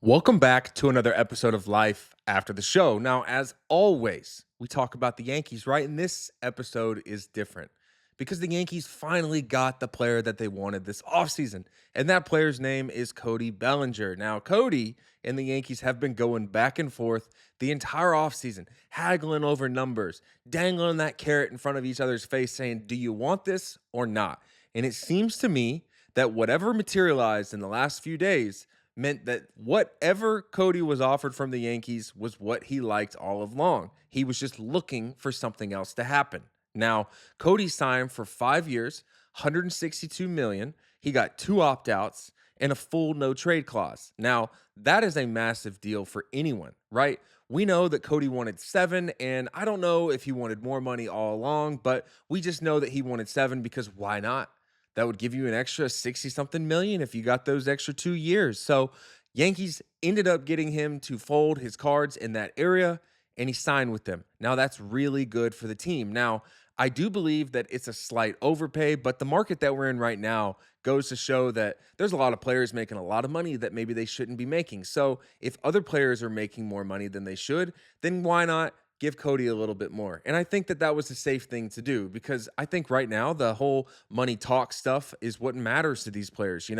Welcome back to another episode of Life After the Show. Now, as always, we talk about the Yankees, right? And this episode is different because the Yankees finally got the player that they wanted this offseason. And that player's name is Cody Bellinger. Now, Cody and the Yankees have been going back and forth the entire offseason, haggling over numbers, dangling that carrot in front of each other's face, saying, do you want this or not? And it seems to me that whatever materialized in the last few days meant that whatever Cody was offered from the Yankees was what he liked all along. He was just looking for something else to happen. Now, Cody signed for 5 years, 162 million. He got 2 opt-outs and a full no trade clause. Now, that is a massive deal for anyone, right? We know that Cody wanted 7, and I don't know if he wanted more money all along, but we just know that he wanted 7 because why not? That would give you an extra 60 something million if you got those extra 2 years. So Yankees ended up getting him to fold his cards in that area and he signed with them. Now that's really good for the team. Now, I do believe that it's a slight overpay, but the market that we're in right now goes to show that there's a lot of players making a lot of money that maybe they shouldn't be making. So if other players are making more money than they should, then why not give Cody a little bit more? And I think that that was a safe thing to do because I think right now the whole money talk stuff is what matters to these players.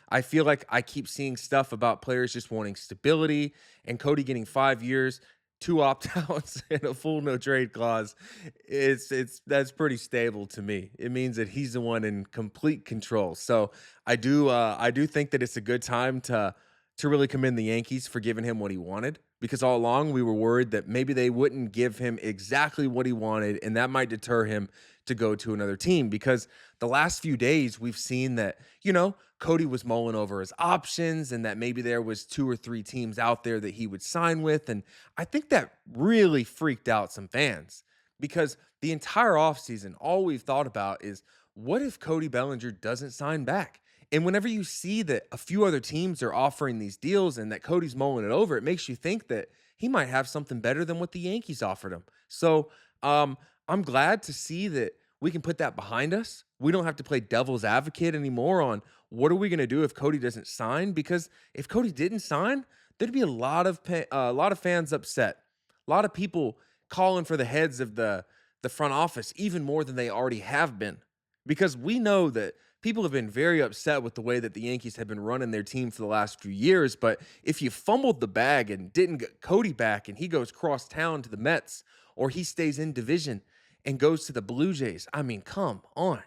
I feel like I keep seeing stuff about players just wanting stability and Cody getting 5 years, 2 opt-outs and a full no trade clause. It's that's pretty stable to me. It means that he's the one in complete control. So I do think that it's a good time to really commend the Yankees for giving him what he wanted because all along we were worried that maybe they wouldn't give him exactly what he wanted and that might deter him to go to another team because the last few days we've seen that, Cody was mulling over his options and that maybe there was 2 or 3 teams out there that he would sign with, and I think that really freaked out some fans because the entire offseason all we've thought about is what if Cody Bellinger doesn't sign back? And whenever you see that a few other teams are offering these deals and that Cody's mulling it over, it makes you think that he might have something better than what the Yankees offered him. So I'm glad to see that we can put that behind us. We don't have to play devil's advocate anymore on what are we going to do if Cody doesn't sign? Because if Cody didn't sign, there'd be a lot of fans upset, a lot of people calling for the heads of the front office even more than they already have been, because we know that people have been very upset with the way that the Yankees have been running their team for the last few years. But if you fumbled the bag and didn't get Cody back and he goes cross town to the Mets or he stays in division and goes to the Blue Jays, I mean, come on.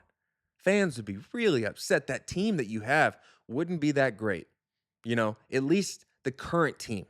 Fans would be really upset. That team that you have wouldn't be that great, at least the current team.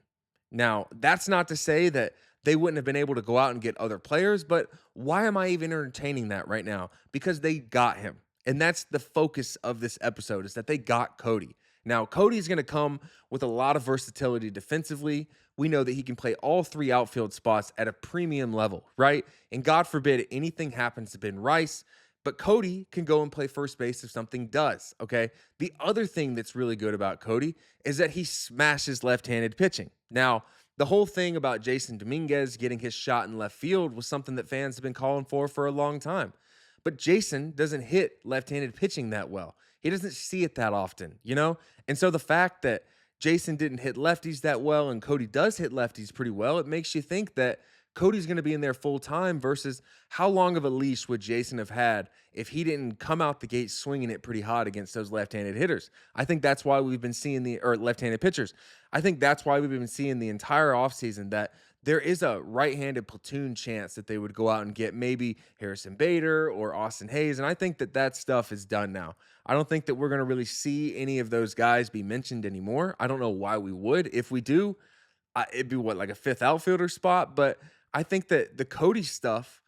Now, that's not to say that they wouldn't have been able to go out and get other players, but why am I even entertaining that right now? Because they got him. And that's the focus of this episode, is that they got Cody. Now, Cody's going to come with a lot of versatility defensively. We know that he can play all 3 outfield spots at a premium level, right? And God forbid anything happens to Ben Rice, but Cody can go and play first base if something does, okay? The other thing that's really good about Cody is that he smashes left-handed pitching. Now, the whole thing about Jason Dominguez getting his shot in left field was something that fans have been calling for a long time. But Jason doesn't hit left-handed pitching that well. He doesn't see it that often. And so the fact that Jason didn't hit lefties that well and Cody does hit lefties pretty well, it makes you think that Cody's going to be in there full time versus how long of a leash would Jason have had if he didn't come out the gate swinging it pretty hot against those left-handed hitters. I think that's why we've been seeing or left-handed pitchers. I think that's why we've been seeing the entire offseason that there is a right-handed platoon chance that they would go out and get maybe Harrison Bader or Austin Hayes. And I think that that stuff is done now. I don't think that we're going to really see any of those guys be mentioned anymore. I don't know why we would. If we do, it'd be like a 5th outfielder spot. But I think that the Cody stuff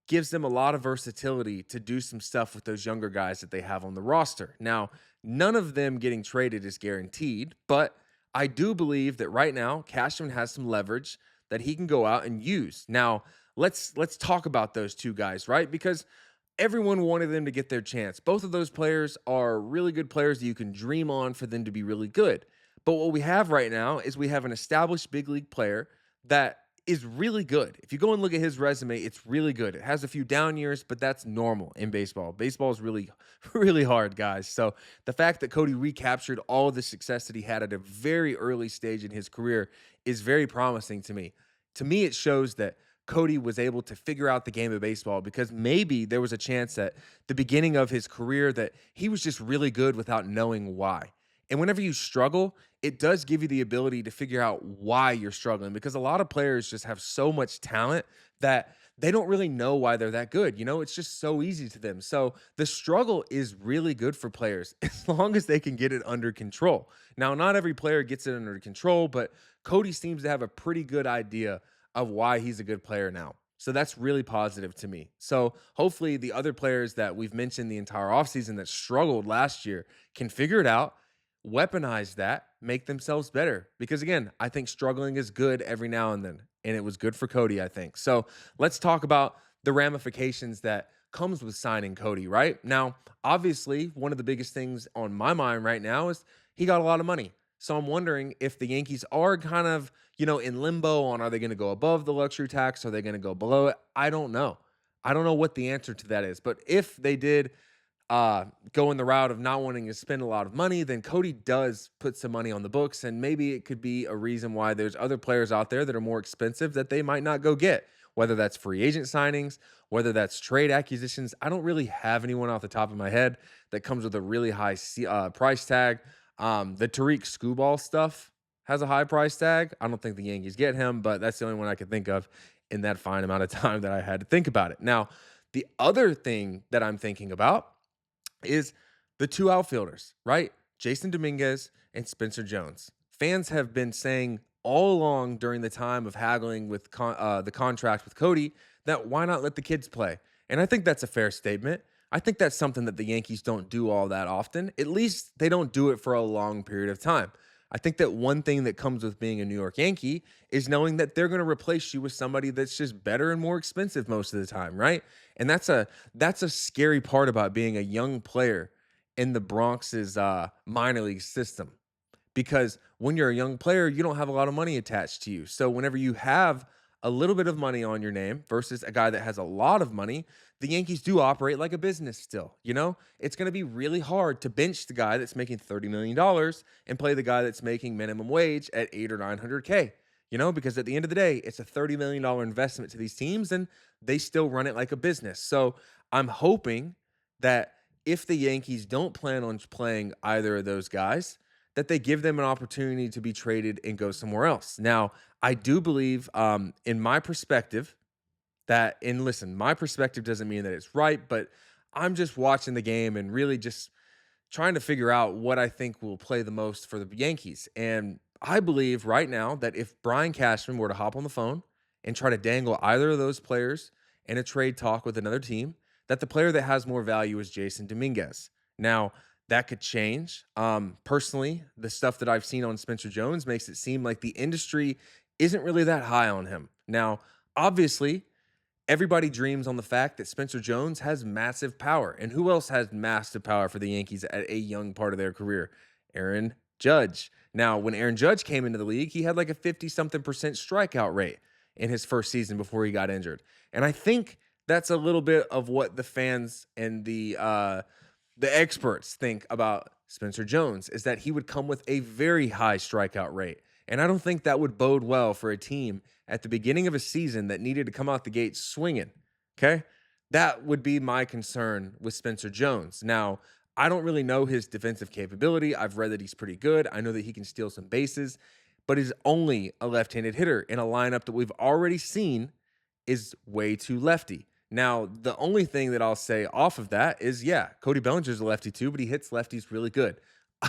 gives them a lot of versatility to do some stuff with those younger guys that they have on the roster. Now, none of them getting traded is guaranteed, but I do believe that right now Cashman has some leverage that he can go out and use. Now, let's talk about those 2 guys, right? Because everyone wanted them to get their chance. Both of those players are really good players that you can dream on for them to be really good. But what we have right now is we have an established big league player that is really good. If you go and look at his resume, it's really good. It has a few down years, but that's normal in baseball. Baseball is really, really hard, guys. So the fact that Cody recaptured all of the success that he had at a very early stage in his career is very promising to me. To me, it shows that Cody was able to figure out the game of baseball because maybe there was a chance at the beginning of his career that he was just really good without knowing why. And whenever you struggle, it does give you the ability to figure out why you're struggling because a lot of players just have so much talent that they don't really know why they're that good. It's just so easy to them. So the struggle is really good for players as long as they can get it under control. Now, not every player gets it under control, but Cody seems to have a pretty good idea of why he's a good player now. So that's really positive to me. So hopefully the other players that we've mentioned the entire offseason that struggled last year can figure it out, weaponize that, make themselves better. Because again, I think struggling is good every now and then. And it was good for Cody, I think. So let's talk about the ramifications that comes with signing Cody, right? Now, obviously, one of the biggest things on my mind right now is he got a lot of money. So I'm wondering if the Yankees are kind of, in limbo on are they going to go above the luxury tax? Are they going to go below it? I don't know. I don't know what the answer to that is. But if they did go in the route of not wanting to spend a lot of money, then Cody does put some money on the books. And maybe it could be a reason why there's other players out there that are more expensive that they might not go get, whether that's free agent signings, whether that's trade acquisitions. I don't really have anyone off the top of my head that comes with a really high price tag. The Tariq Skubal stuff has a high price tag. I don't think the Yankees get him, but that's the only one I could think of in that fine amount of time that I had to think about it. Now, the other thing that I'm thinking about is the two outfielders, right? Jason Dominguez and Spencer Jones. Fans have been saying all along during the time of haggling with the contract with Cody that why not let the kids play? And I think that's a fair statement. I think that's something that the Yankees don't do all that often. At least they don't do it for a long period of time. I think that one thing that comes with being a New York Yankee is knowing that they're going to replace you with somebody that's just better and more expensive most of the time, right? And that's a scary part about being a young player in the Bronx's minor league system because when you're a young player, you don't have a lot of money attached to you. So whenever you have a little bit of money on your name versus a guy that has a lot of money, the Yankees do operate like a business still. It's going to be really hard to bench the guy that's making $30 million and play the guy that's making minimum wage at 8 or 900K. Because at the end of the day, it's a $30 million investment to these teams and they still run it like a business. So I'm hoping that if the Yankees don't plan on playing either of those guys, that they give them an opportunity to be traded and go somewhere else. Now, I do believe, in my perspective, and listen, my perspective doesn't mean that it's right, but I'm just watching the game and really just trying to figure out what I think will play the most for the Yankees. And I believe right now that if Brian Cashman were to hop on the phone and try to dangle either of those players in a trade talk with another team, that the player that has more value is Jason Dominguez. Now, that could change. Personally, the stuff that I've seen on Spencer Jones makes it seem like the industry isn't really that high on him. Now, obviously, everybody dreams on the fact that Spencer Jones has massive power. And who else has massive power for the Yankees at a young part of their career? Aaron Judge. Now, when Aaron Judge came into the league, he had like a 50-something% strikeout rate in his first season before he got injured. And I think that's a little bit of what the fans and the experts think about Spencer Jones is that he would come with a very high strikeout rate. And I don't think that would bode well for a team at the beginning of a season that needed to come out the gate swinging. Okay. That would be my concern with Spencer Jones. Now, I don't really know his defensive capability. I've read that he's pretty good. I know that he can steal some bases, but he's only a left-handed hitter in a lineup that we've already seen is way too lefty. Now, the only thing that I'll say off of that is, yeah, Cody Bellinger's a lefty too, but he hits lefties really good.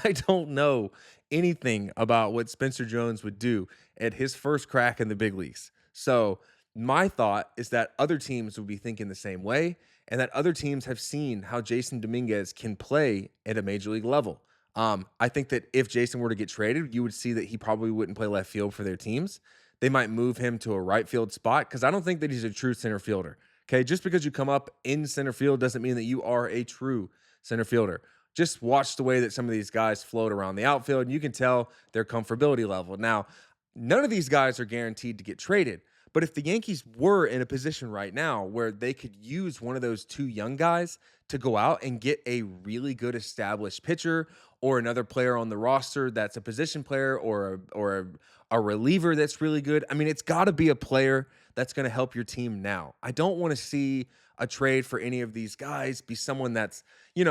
I don't know anything about what Spencer Jones would do at his first crack in the big leagues. So my thought is that other teams would be thinking the same way and that other teams have seen how Jason Dominguez can play at a major league level. I think that if Jason were to get traded, you would see that he probably wouldn't play left field for their teams. They might move him to a right field spot because I don't think that he's a true center fielder. Okay, just because you come up in center field doesn't mean that you are a true center fielder. Just watch the way that some of these guys float around the outfield, and you can tell their comfortability level. Now, none of these guys are guaranteed to get traded, But if the Yankees were in a position right now where they could use one of those two young guys to go out and get a really good established pitcher or another player on the roster that's a position player or a reliever that's really good. I mean, it's got to be a player that's going to help your team now. I don't want to see a trade for any of these guys be someone that's,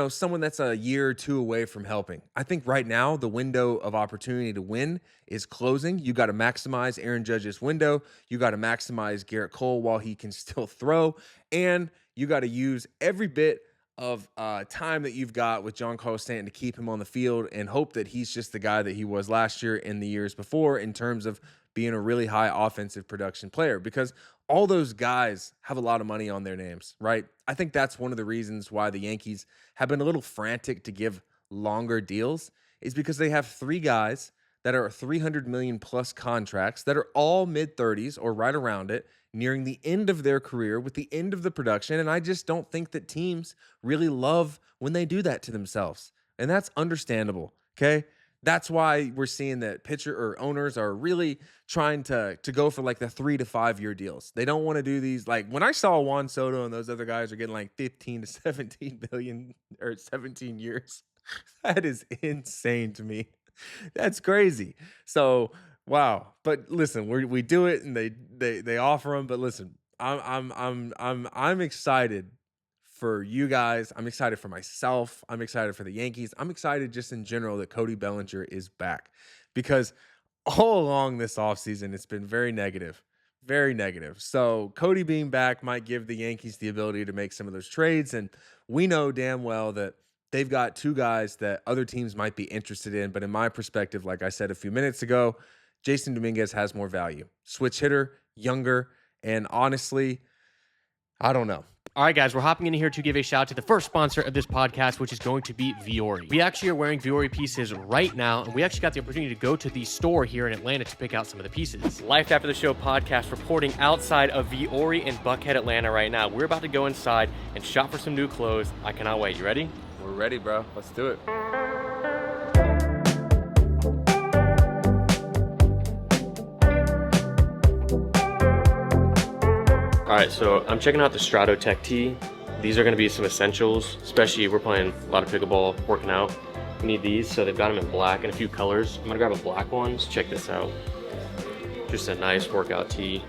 someone that's a year or two away from helping. I think right now the window of opportunity to win is closing. You got to maximize Aaron Judge's window. You got to maximize Garrett Cole while he can still throw. And you got to use every bit of time that you've got with John Carlos Stanton to keep him on the field and hope that he's just the guy that he was last year and the years before in terms of being a really high offensive production player, because all those guys have a lot of money on their names, right? I think that's one of the reasons why the Yankees have been a little frantic to give longer deals, is because they have three guys that are 300 million plus contracts that are all mid 30s or right around it, nearing the end of their career with the end of the production. And I just don't think that teams really love when they do that to themselves. And that's understandable. Okay. That's why we're seeing that pitcher or owners are really trying to go for like the 3 to 5 year deals. They don't want to do these. Like when I saw Juan Soto and those other guys are getting like 15 to 17 million or 17 years, that is insane to me. That's crazy. So wow. But listen, we do it and they offer them. But listen, I'm excited for you guys. I'm excited for myself. I'm excited for the Yankees. I'm excited just in general that Cody Bellinger is back, because all along this offseason, it's been very negative, very negative. So Cody being back might give the Yankees the ability to make some of those trades. And we know damn well that they've got two guys that other teams might be interested in. But in my perspective, like I said a few minutes ago, Jason Dominguez has more value. Switch hitter, younger, and honestly, I don't know. All right, guys, we're hopping in here to give a shout out to the first sponsor of this podcast, which is going to be Viore. We actually are wearing Viore pieces right now, and we actually got the opportunity to go to the store here in Atlanta to pick out some of the pieces. Life After the Show podcast reporting outside of Viore in Buckhead, Atlanta right now. We're about to go inside and shop for some new clothes. I cannot wait. You ready? We're ready, bro. Let's do it. All right, so I'm checking out the Strato Tech tee. These are gonna be some essentials, especially we're playing a lot of pickleball, working out. We need these, so they've got them in black and a few colors. I'm gonna grab a black one, so check this out. Just a nice workout tee,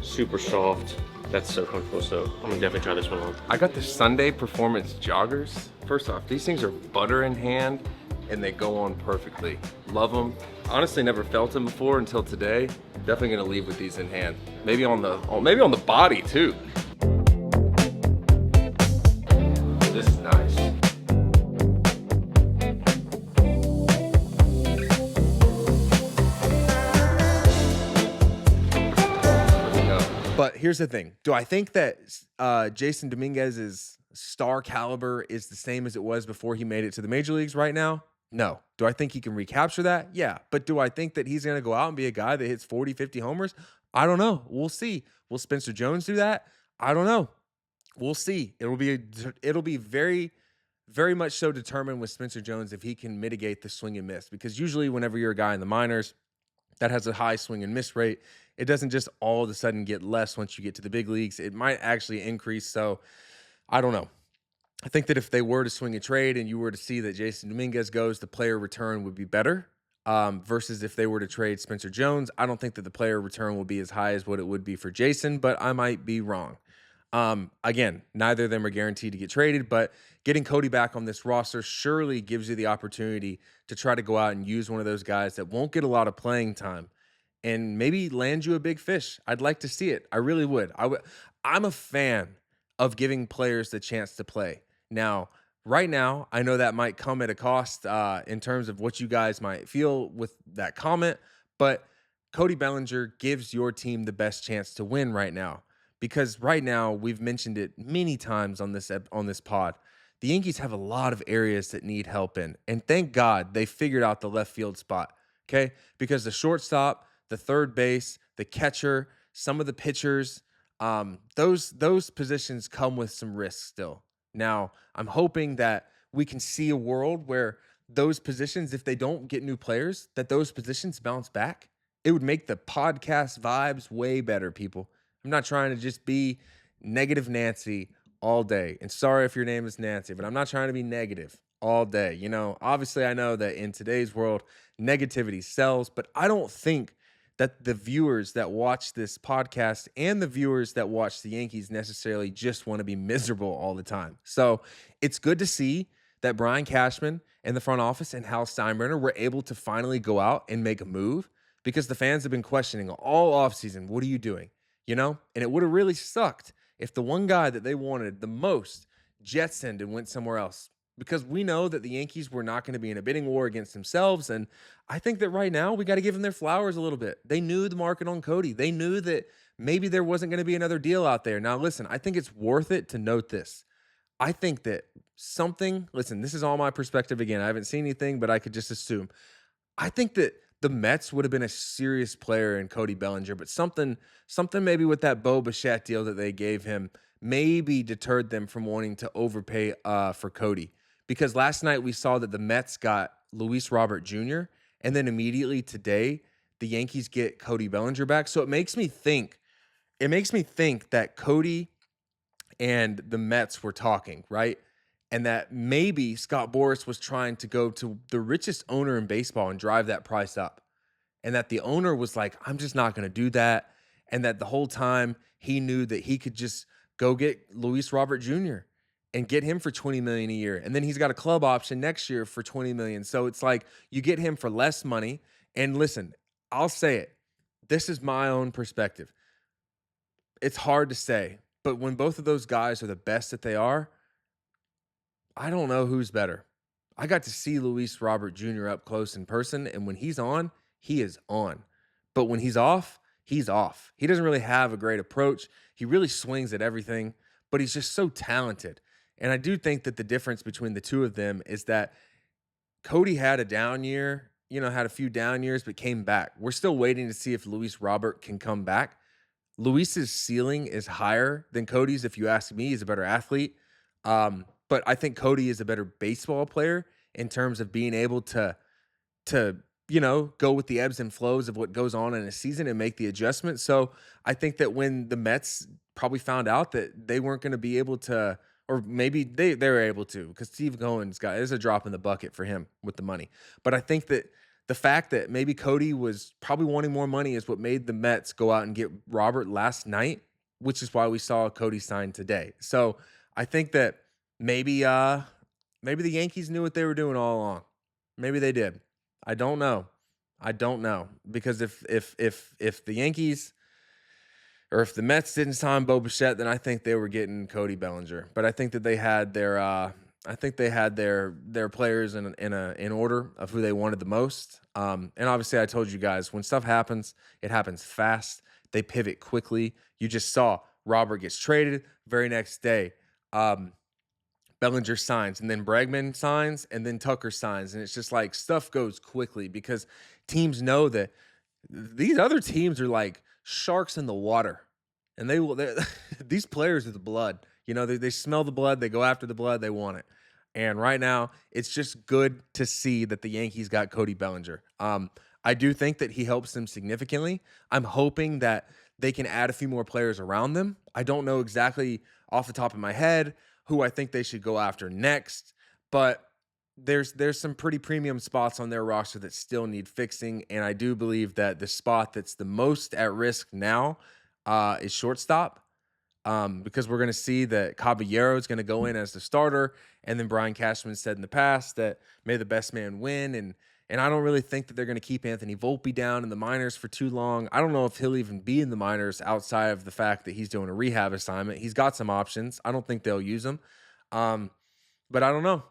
super soft. That's so comfortable, so I'm gonna definitely try this one on. I got the Sunday Performance joggers. First off, these things are butter in hand and they go on perfectly. Love them. Honestly, never felt them before until today. Definitely gonna leave with these in hand. Maybe on the body too. This is nice. But here's the thing. Do I think that Jason Dominguez's star caliber is the same as it was before he made it to the major leagues right now? No. Do I think he can recapture that? Yeah. But do I think that he's going to go out and be a guy that hits 40, 50 homers? I don't know. We'll see. Will Spencer Jones do that? I don't know. We'll see. It'll be very, very much so determined with Spencer Jones if he can mitigate the swing and miss. Because usually whenever you're a guy in the minors that has a high swing and miss rate, it doesn't just all of a sudden get less once you get to the big leagues. It might actually increase. So I don't know. I think that if they were to swing a trade and you were to see that Jason Dominguez goes, the player return would be better versus if they were to trade Spencer Jones. I don't think that the player return will be as high as what it would be for Jason, but I might be wrong. Again, neither of them are guaranteed to get traded, but getting Cody back on this roster surely gives you the opportunity to try to go out and use one of those guys that won't get a lot of playing time and maybe land you a big fish. I'd like to see it. I really would. I'm a fan of giving players the chance to play. Now, right now, I know that might come at a cost in terms of what you guys might feel with that comment, but Cody Bellinger gives your team the best chance to win right now, because right now, we've mentioned it many times on this pod, the Yankees have a lot of areas that need help in, and thank God they figured out the left field spot, okay? Because the shortstop, the third base, the catcher, some of the pitchers, those positions come with some risk still. Now, I'm hoping that we can see a world where those positions, if they don't get new players, that those positions bounce back. It would make the podcast vibes way better, people. I'm not trying to just be negative Nancy all day. And sorry if your name is Nancy, but I'm not trying to be negative all day. You know, obviously, I know that in today's world, negativity sells, but I don't think that the viewers that watch this podcast and the viewers that watch the Yankees necessarily just want to be miserable all the time. So it's good to see that Brian Cashman and the front office and Hal Steinbrenner were able to finally go out and make a move, because the fans have been questioning all offseason, what are you doing? You know, and it would have really sucked if the one guy that they wanted the most jettisoned and went somewhere else, because we know that the Yankees were not going to be in a bidding war against themselves. And I think that right now we got to give them their flowers a little bit. They knew the market on Cody. They knew that maybe there wasn't going to be another deal out there. Now, listen, I think it's worth it to note this. I think that listen, this is all my perspective again. I haven't seen anything, but I could just assume. I think that the Mets would have been a serious player in Cody Bellinger, but something maybe with that Bo Bichette deal that they gave him maybe deterred them from wanting to overpay for Cody. Because last night we saw that the Mets got Luis Robert Jr., and then immediately today the Yankees get Cody Bellinger back. So it makes me think that Cody and the Mets were talking, right? And that maybe Scott Boras was trying to go to the richest owner in baseball and drive that price up. And that the owner was like, I'm just not going to do that. And that the whole time he knew that he could just go get Luis Robert Jr. and get him for $20 million a year. And then he's got a club option next year for $20 million. So it's like you get him for less money. And listen, I'll say it. This is my own perspective. It's hard to say, but when both of those guys are the best that they are, I don't know who's better. I got to see Luis Robert Jr. up close in person, and when he's on, he is on. But when he's off, he's off. He doesn't really have a great approach. He really swings at everything, but he's just so talented. And I do think that the difference between the two of them is that Cody had a down year, had a few down years, but came back. We're still waiting to see if Luis Robert can come back. Luis's ceiling is higher than Cody's. If you ask me, he's a better athlete. But I think Cody is a better baseball player in terms of being able to go with the ebbs and flows of what goes on in a season and make the adjustment. So I think that when the Mets probably found out that they weren't going to be able to, or maybe they were able to, because Steve Cohen's there's a drop in the bucket for him with the money. But I think that the fact that maybe Cody was probably wanting more money is what made the Mets go out and get Robert last night, which is why we saw Cody sign today. So I think that maybe the Yankees knew what they were doing all along. Maybe they did. I don't know. Because if the Yankees or if the Mets didn't sign Bo Bichette, then I think they were getting Cody Bellinger. But I think that they had their players in order of who they wanted the most. And obviously I told you guys, when stuff happens, it happens fast. They pivot quickly. You just saw Robert gets traded. Very next day, Bellinger signs, and then Bregman signs, and then Tucker signs. And it's just like stuff goes quickly because teams know that these other teams are like sharks in the water. And these players are the blood. They smell the blood. They go after the blood. They want it. And right now, it's just good to see that the Yankees got Cody Bellinger. I do think that he helps them significantly. I'm hoping that they can add a few more players around them. I don't know exactly off the top of my head who I think they should go after next, but there's some pretty premium spots on their roster that still need fixing, and I do believe that the spot that's the most at risk now is shortstop, because we're going to see that Caballero is going to go in as the starter, and then Brian Cashman said in the past that may the best man win, and I don't really think that they're going to keep Anthony Volpe down in the minors for too long. I don't know if he'll even be in the minors outside of the fact that he's doing a rehab assignment. He's got some options. I don't think they'll use him. But I don't know.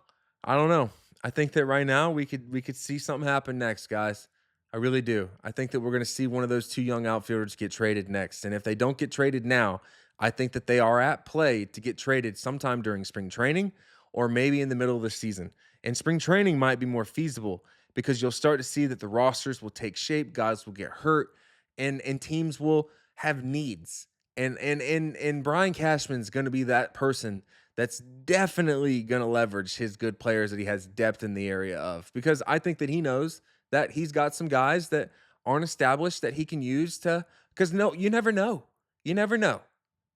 I think that right now we could see something happen next, guys. I really do. I think that we're going to see one of those two young outfielders get traded next. And if they don't get traded now, I think that they are at play to get traded sometime during spring training or maybe in the middle of the season. And spring training might be more feasible because you'll start to see that the rosters will take shape, guys will get hurt, and teams will have needs. And Brian Cashman's going to be that person that's definitely going to leverage his good players that he has depth in the area of, because I think that he knows that he's got some guys that aren't established that he can use to, because no, you never know. You never know.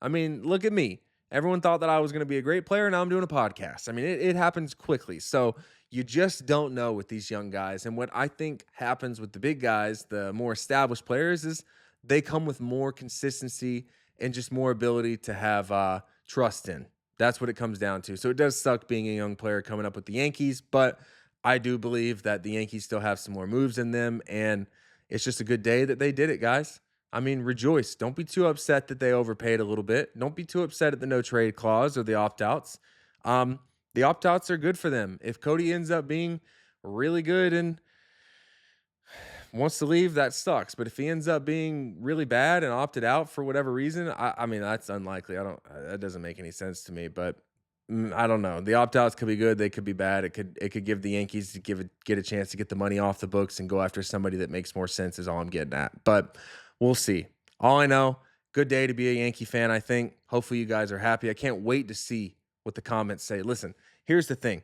I mean, look at me. Everyone thought that I was going to be a great player. Now I'm doing a podcast. I mean, it happens quickly. So you just don't know with these young guys. And what I think happens with the big guys, the more established players, is they come with more consistency and just more ability to have trust in. That's what it comes down to. So it does suck being a young player coming up with the Yankees, but I do believe that the Yankees still have some more moves in them, and it's just a good day that they did it, guys. I mean, rejoice. Don't be too upset that they overpaid a little bit. Don't be too upset at the no trade clause or the opt outs. The opt outs are good for them. If Cody ends up being really good and wants to leave, that sucks. But if he ends up being really bad and opted out for whatever reason, I mean, that's unlikely. That doesn't make any sense to me, but I don't know. The opt-outs could be good. They could be bad. It could give the Yankees get a chance to get the money off the books and go after somebody that makes more sense is all I'm getting at. But we'll see. All I know, good day to be a Yankee fan, I think. Hopefully you guys are happy. I can't wait to see what the comments say. Listen, here's the thing.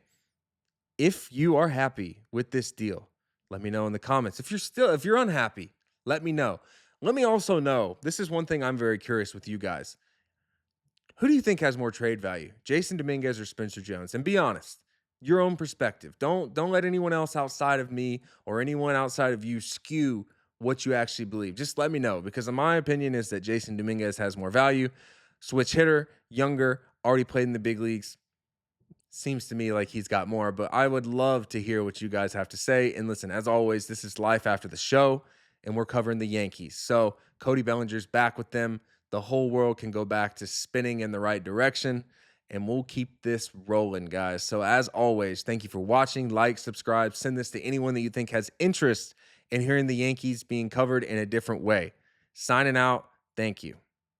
If you are happy with this deal, let me know in the comments. If you're unhappy, let me know. Let me also know, this is one thing I'm very curious with you guys. Who do you think has more trade value, Jason Dominguez or Spencer Jones? And be honest, your own perspective. Don't let anyone else outside of me or anyone outside of you skew what you actually believe. Just let me know, because my opinion is that Jason Dominguez has more value. Switch hitter, younger, already played in the big leagues. Seems to me like he's got more, but I would love to hear what you guys have to say. And listen, as always, this is life after the show, and we're covering the Yankees. So Cody Bellinger's back with them. The whole world can go back to spinning in the right direction, and we'll keep this rolling, guys. So as always, thank you for watching. Like, subscribe, send this to anyone that you think has interest in hearing the Yankees being covered in a different way. Signing out. Thank you.